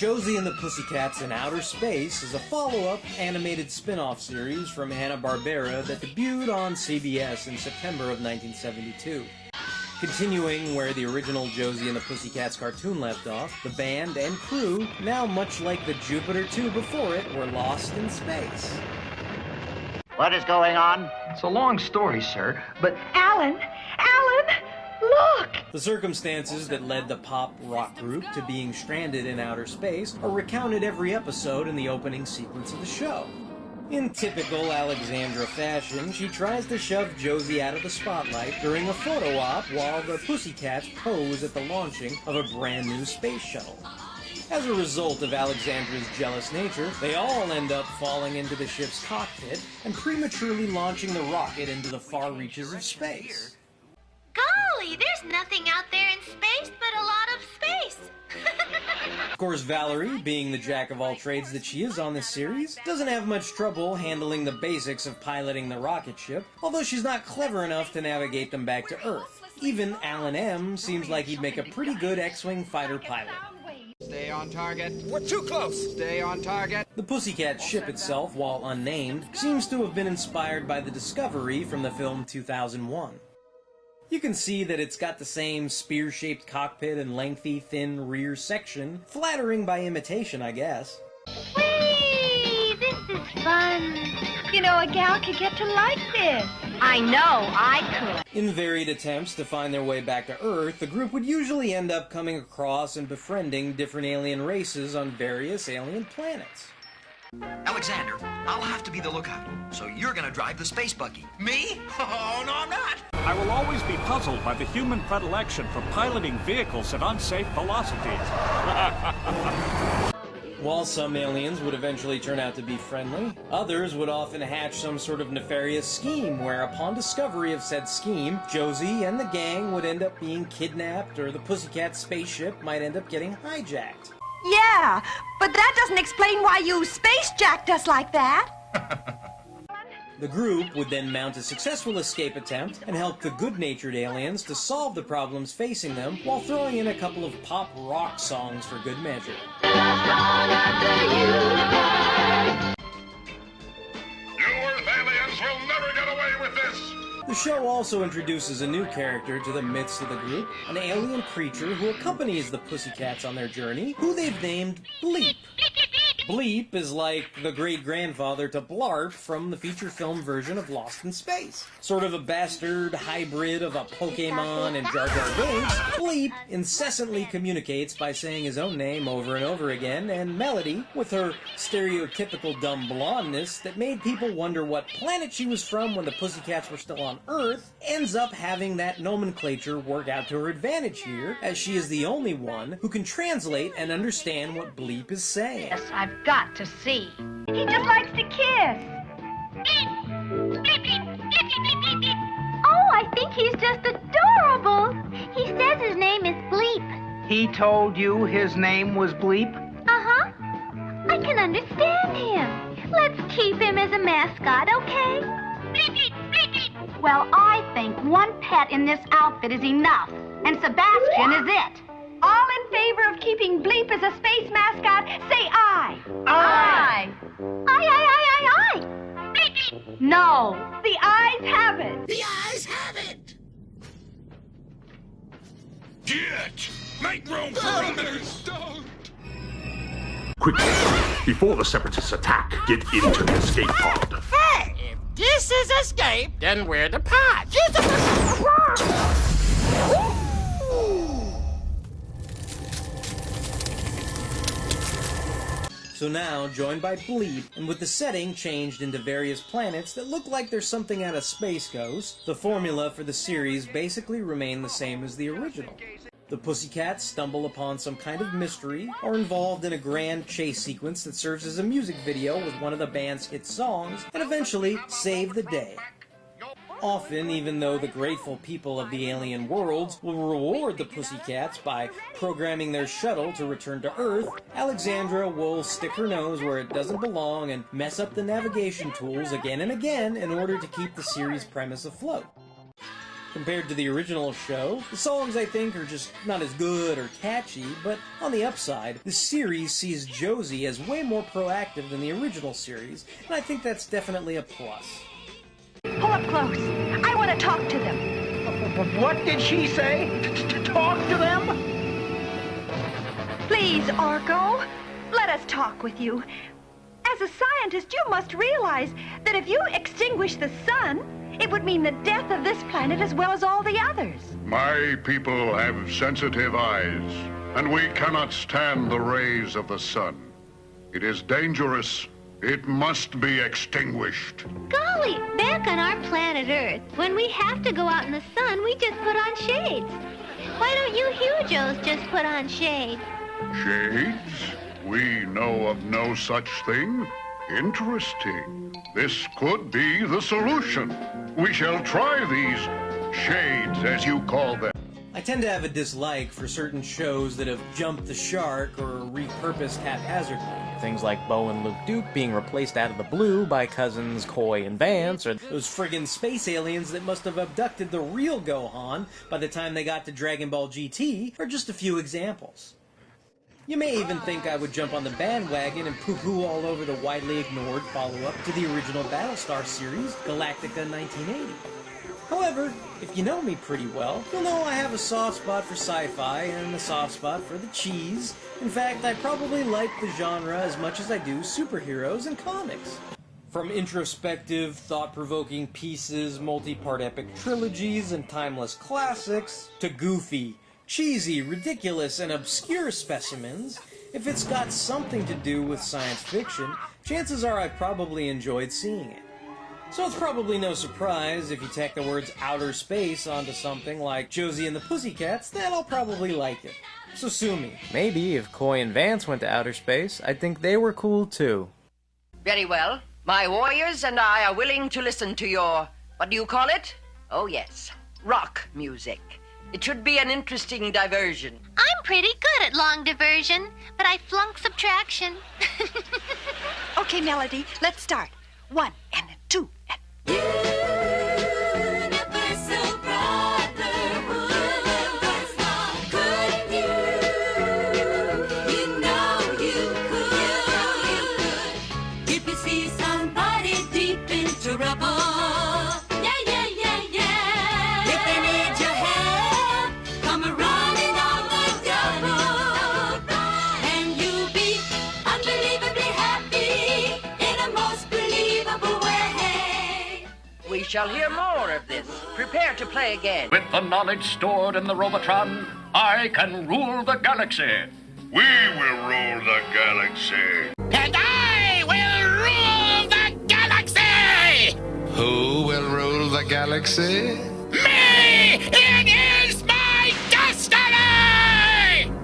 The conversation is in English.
Josie and the PussyCats in Outer Space is a follow-up animated spin-off series from Hanna-Barbera that debuted on CBS in September of 1972. Continuing where the original Josie and the PussyCats cartoon left off, the band and crew, now much like the Jupiter 2 before it, were lost in space. What is going on? It's a long story, sir, but... Alan! Look! The circumstances that led the pop-rock group to being stranded in outer space are recounted every episode in the opening sequence of the show. In typical Alexandra fashion, she tries to shove Josie out of the spotlight during a photo op while the PussyCats pose at the launching of a brand new space shuttle. As a result of Alexandra's jealous nature, they all end up falling into the ship's cockpit and prematurely launching the rocket into the far reaches of space. Golly, there's nothing out there in space but a lot of space. Of course, Valerie, being the jack-of-all-trades that she is on this series, doesn't have much trouble handling the basics of piloting the rocket ship, although she's not clever enough to navigate them back to Earth. Even Alan M. seems like he'd make a pretty good X-Wing fighter pilot. Stay on target. We're too close. Stay on target. The PussyCat ship itself, while unnamed, seems to have been inspired by the Discovery from the film 2001. You can see that it's got the same spear-shaped cockpit and lengthy, thin rear section, flattering by imitation, I guess. Whee! This is fun. You know, a gal could get to like this. I know, I could. In varied attempts to find their way back to Earth, the group would usually end up coming across and befriending different alien races on various alien planets. Alexander, I'll have to be the lookout, so you're gonna drive the space buggy. Me? Oh, no, I'm not. I will always be puzzled by the human predilection for piloting vehicles at unsafe velocities. While some aliens would eventually turn out to be friendly, others would often hatch some sort of nefarious scheme where, upon discovery of said scheme, Josie and the gang would end up being kidnapped, or the PussyCat spaceship might end up getting hijacked. Yeah, but that doesn't explain why you space-jacked us like that. The group would then mount a successful escape attempt and help the good-natured aliens to solve the problems facing them while throwing in a couple of pop-rock songs for good measure. You Earth aliens will never get away with this! The show also introduces a new character to the midst of the group, an alien creature who accompanies the PussyCats on their journey, who they've named Bleep. Bleep is like the great-grandfather to Blarp from the feature film version of Lost in Space. Sort of a bastard hybrid of a Pokemon and Jar Jar Binks, Bleep incessantly communicates by saying his own name over and over again, and Melody, with her stereotypical dumb blondness that made people wonder what planet she was from when the PussyCats were still on Earth, ends up having that nomenclature work out to her advantage here, as she is the only one who can translate and understand what Bleep is saying. Yes, I've got to see. He just likes to kiss. Oh, I think he's just adorable. He says his name is Bleep. He told you his name was Bleep? Uh-huh. I can understand him. Let's keep him as a mascot, okay? Well, I think one pet in this outfit is enough, and Sebastian is it. All in favor of keeping Bleep as a space mascot, say aye. Aye. Aye. No, the ayes have it. The eyes have it! Get! Make room for others! Don't! Quickly, before the Separatists attack, get into the escape pod. Hey, if this is escape, then we're the pod. So now, joined by Bleep, and with the setting changed into various planets that look like they're something out of Space Ghost, the formula for the series basically remained the same as the original. The PussyCats stumble upon some kind of mystery, are involved in a grand chase sequence that serves as a music video with one of the band's hit songs, and eventually save the day. Often, even though the grateful people of the alien worlds will reward the PussyCats by programming their shuttle to return to Earth, Alexandra will stick her nose where it doesn't belong and mess up the navigation tools again and again in order to keep the series' premise afloat. Compared to the original show, the songs, I think, are just not as good or catchy, but on the upside, the series sees Josie as way more proactive than the original series, and I think that's definitely a plus. Pull up close. I want to talk to them. What did she say? Talk to them? Please, Argo, let us talk with you. As a scientist, you must realize that if you extinguish the sun, it would mean the death of this planet as well as all the others. My people have sensitive eyes, and we cannot stand the rays of the sun. It is dangerous. It must be extinguished. Golly, back on our planet Earth, when we have to go out in the sun, we just put on shades. Why don't you Hugos just put on shades? Shades? We know of no such thing. Interesting. This could be the solution. We shall try these shades, as you call them. I tend to have a dislike for certain shows that have jumped the shark or repurposed haphazardly. Things like Bo and Luke Duke being replaced out of the blue by cousins Coy and Vance, or those friggin' space aliens that must have abducted the real Gohan by the time they got to Dragon Ball GT, are just a few examples. You may even think I would jump on the bandwagon and poo-poo all over the widely ignored follow-up to the original Battlestar series, Galactica 1980. However, if you know me pretty well, you'll know I have a soft spot for sci-fi and a soft spot for the cheese. In fact, I probably like the genre as much as I do superheroes and comics. From introspective, thought-provoking pieces, multi-part epic trilogies, and timeless classics, to goofy, cheesy, ridiculous, and obscure specimens, if it's got something to do with science fiction, chances are I've probably enjoyed seeing it. So it's probably no surprise if you tack the words outer space onto something like Josie and the PussyCats, that I'll probably like it. So sue me. Maybe if Coy and Vance went to outer space, I'd think they were cool too. Very well. My warriors and I are willing to listen to your, what do you call it? Oh yes, rock music. It should be an interesting diversion. I'm pretty good at long diversion, but I flunk subtraction. Okay, Melody, let's start. 1 and 2 and... Universal brotherhood. Couldn't you? You know you could. If you see somebody deep in trouble, yeah, yeah, yeah, yeah. If they need your help, come running on the double. And you'll be unbelievably happy in a most believable way. We shall hear more of this. Prepare to play again. With the knowledge stored in the Robotron, I can rule the galaxy. We will rule the galaxy. And I will rule the galaxy! Who will rule the galaxy?